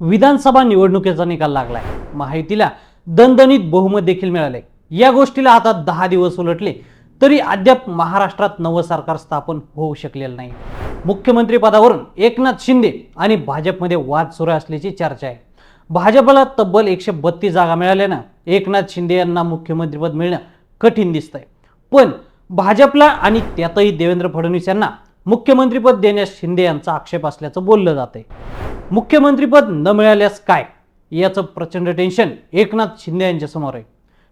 विधानसभा निवडणुकीचा निकाल लागलाय। महायुतीला दणदणीत बहुमत देखील मिळाले। या गोष्टीला आता 10 दिवस उलटले तरी अद्याप महाराष्ट्रात नवं सरकार स्थापन होऊ शकलेलं नाही। मुख्यमंत्री पदावरून एकनाथ शिंदे आणि भाजपमध्ये वाद सुरू असल्याची चर्चा आहे। भाजपला तब्बल 132 जागा मिळाल्यानं एकनाथ शिंदे यांना मुख्यमंत्रीपद मिळणं कठीण दिसतंय। पण भाजपला आणि त्यातही देवेंद्र फडणवीस यांना मुख्यमंत्रीपद देण्यास शिंदे यांचा आक्षेप असल्याचं बोललं जातंय। मुख्यमंत्रीपद न मिळाल्यास काय याचं प्रचंड टेन्शन एकनाथ शिंदे यांच्या समोर आहे।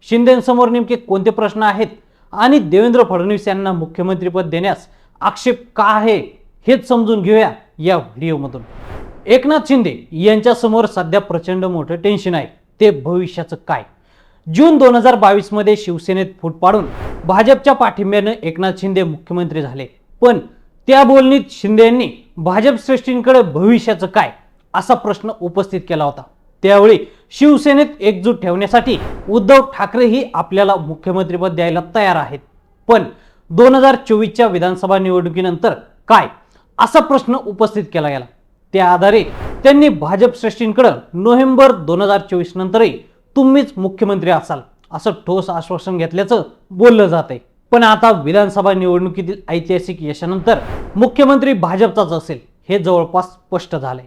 शिंदेंसमोर नेमके कोणते प्रश्न आहेत आणि देवेंद्र फडणवीस यांना मुख्यमंत्रीपद देण्यास आक्षेप का आहे हेच समजून घेऊया या व्हिडिओमधून। एकनाथ शिंदे यांच्या समोर सध्या प्रचंड मोठं टेन्शन आहे, ते भविष्याचं काय। जून 2022 मध्ये शिवसेनेत फूट पाडून भाजपच्या पाठिंब्याने एकनाथ शिंदे मुख्यमंत्री झाले। पण त्या बोलणीत शिंदे यांनी भाजप श्रेष्ठींकडे भविष्याचं काय असा प्रश्न उपस्थित केला होता। त्यावेळी शिवसेनेत एकजूट ठेवण्यासाठी उद्धव ठाकरेही आपल्याला मुख्यमंत्रीपद द्यायला तयार आहेत। पण 2024च्या विधानसभा निवडणुकीनंतर काय असा प्रश्न उपस्थित केला गेला। त्या आधारे त्यांनी भाजप श्रेष्ठींकडे नोव्हेंबर 2024 नंतरही तुम्हीच मुख्यमंत्री असाल असं ठोस आश्वासन घेतल्याचं बोललं जातंय। पण आता विधानसभा निवडणुकीतील ऐतिहासिक यशानंतर मुख्यमंत्री भाजपचाच असेल हे जवळपास स्पष्ट झालंय।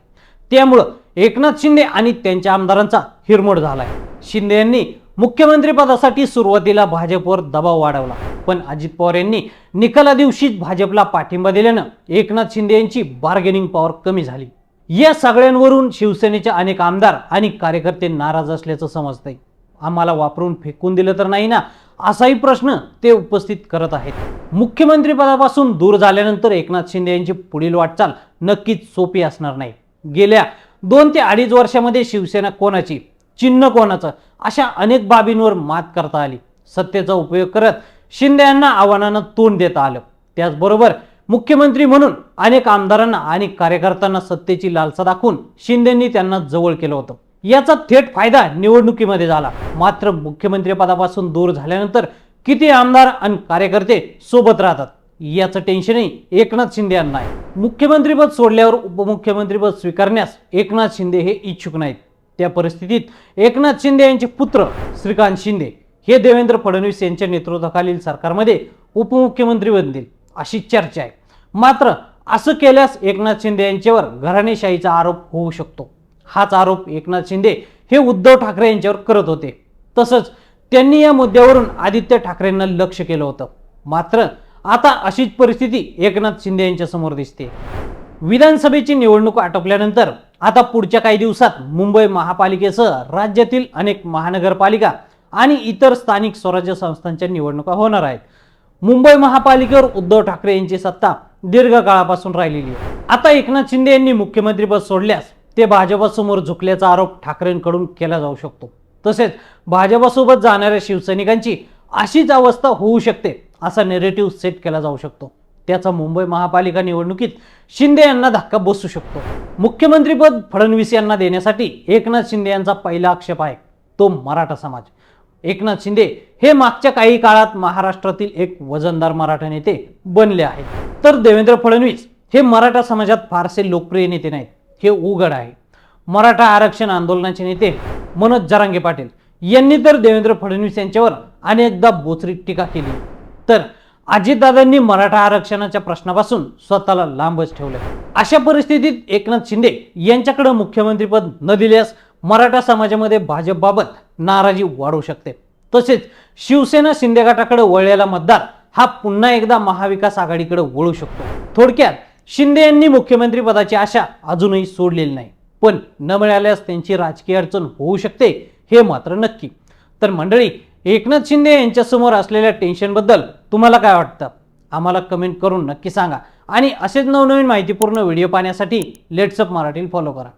त्यामुळे एकनाथ शिंदे आणि त्यांच्या आमदारांचा हिरमोड झालाय। शिंदे यांनी मुख्यमंत्री पदासाठी सुरुवातीला भाजपवर दबाव वाढवला, पण अजित पवार यांनी निकाला दिवशीच भाजपला पाठिंबा दिल्यानं एकनाथ शिंदे यांची बार्गेनिंग पॉवर कमी झाली। या सगळ्यांवरून शिवसेनेचे अनेक आमदार आणि कार्यकर्ते नाराज असल्याचं समजतंय। आम्हाला वापरून फेकून दिलं तर नाही ना असाही प्रश्न ते उपस्थित करत आहेत। मुख्यमंत्री पदापासून दूर झाल्यानंतर एकनाथ शिंदे यांची पुढील वाटचाल नक्कीच सोपी असणार नाही। गेल्या 2 ते 2.5 वर्षामध्ये शिवसेना कोणाची, चिन्ह कोणाचं अशा अनेक बाबींवर मात करता आली। सत्तेचा उपयोग करत शिंदे यांना आव्हानांना तोंड देता आलं। त्याचबरोबर मुख्यमंत्री म्हणून अनेक आमदारांना आणि कार्यकर्त्यांना सत्तेची लालसा दाखवून शिंदेंनी त्यांना जवळ केलं होतं। याचा थेट फायदा निवडणुकीमध्ये झाला। मात्र मुख्यमंत्री पदापासून दूर झाल्यानंतर किती आमदार आणि कार्यकर्ते सोबत राहतात याचं टेन्शनही एकनाथ शिंदे यांना आहे। मुख्यमंत्रीपद सोडल्यावर उपमुख्यमंत्रीपद स्वीकारण्यास एकनाथ शिंदे हे इच्छुक नाहीत। त्या परिस्थितीत एकनाथ शिंदे यांचे पुत्र श्रीकांत शिंदे हे देवेंद्र फडणवीस यांच्या नेतृत्वाखालील सरकारमध्ये उपमुख्यमंत्री बनतील अशी चर्चा आहे। मात्र असं केल्यास एकनाथ शिंदे यांच्यावर घराणेशाहीचा आरोप होऊ शकतो। हाच आरोप एकनाथ शिंदे हे उद्धव ठाकरे यांच्यावर करत होते। तसंच त्यांनी या मुद्द्यावरून आदित्य ठाकरेंना लक्ष केलं होतं। मात्र आता अशीच परिस्थिती एकनाथ शिंदे यांच्या समोर दिसते। विधानसभेची निवडणूक आटोपल्यानंतर आता पुढच्या काही दिवसात मुंबई महापालिकेसह राज्यातील अनेक महानगरपालिका आणि इतर स्थानिक स्वराज्य संस्थांच्या निवडणुका होणार आहेत। मुंबई महापालिकेवर उद्धव ठाकरे यांची सत्ता दीर्घकाळापासून राहिलेली आहे। आता एकनाथ शिंदे यांनी मुख्यमंत्रीपद सोडल्यास ते भाजपसमोर झुकल्याचा आरोप ठाकरेंकडून केला जाऊ शकतो। तसेच भाजपसोबत जाणाऱ्या शिवसैनिकांची अशीच अवस्था होऊ शकते असा नेरेटिव्ह सेट केला जाऊ शकतो। त्याचा मुंबई महापालिका निवडणुकीत शिंदे यांना धक्का बसू शकतो। मुख्यमंत्रीपद फडणवीस यांना देण्यासाठी एकनाथ शिंदे यांचा पहिला आक्षेप आहे तो मराठा समाज। एकनाथ शिंदे हे मागच्या काही काळात महाराष्ट्रातील एक वजनदार मराठा नेते बनले आहेत, तर देवेंद्र फडणवीस हे मराठा समाजात फारसे लोकप्रिय नेते नाहीत हे उघड आहे। मराठा आरक्षण आंदोलनाचे नेते मनोज जरांगे पाटील यांनी तर देवेंद्र फडणवीस यांच्यावर अनेकदा बोचरी टीका केली, तर अजितदादांनी मराठा आरक्षणाच्या प्रश्नापासून स्वतःला लांबच ठेवले। अशा परिस्थितीत एकनाथ शिंदे यांच्याकडे मुख्यमंत्रीपद न दिल्यास मराठा समाजामध्ये भाजपबाबत नाराजी वाढू शकते। तसेच शिवसेना शिंदे गटाकडे वळलेला मतदार हा पुन्हा एकदा महाविकास आघाडीकडे वळू शकतो। थोडक्यात शिंदे यांनी मुख्यमंत्री पदाची आशा अजूनही सोडलेली नाही, पण न मिळाल्यास त्यांची राजकीय अडचण होऊ शकते हे मात्र नक्की। तर मंडळी, एकनाथ शिंदे यांच्या समोर असलेल्या टेन्शन बद्दल तुम्हाला काय वाटतं आम्हाला कमेंट करून नक्की सांगा। आणि असेच नवनवीन माहितीपूर्ण व्हिडिओ पाहण्यासाठी लेट्स अप मराठी फॉलो करा।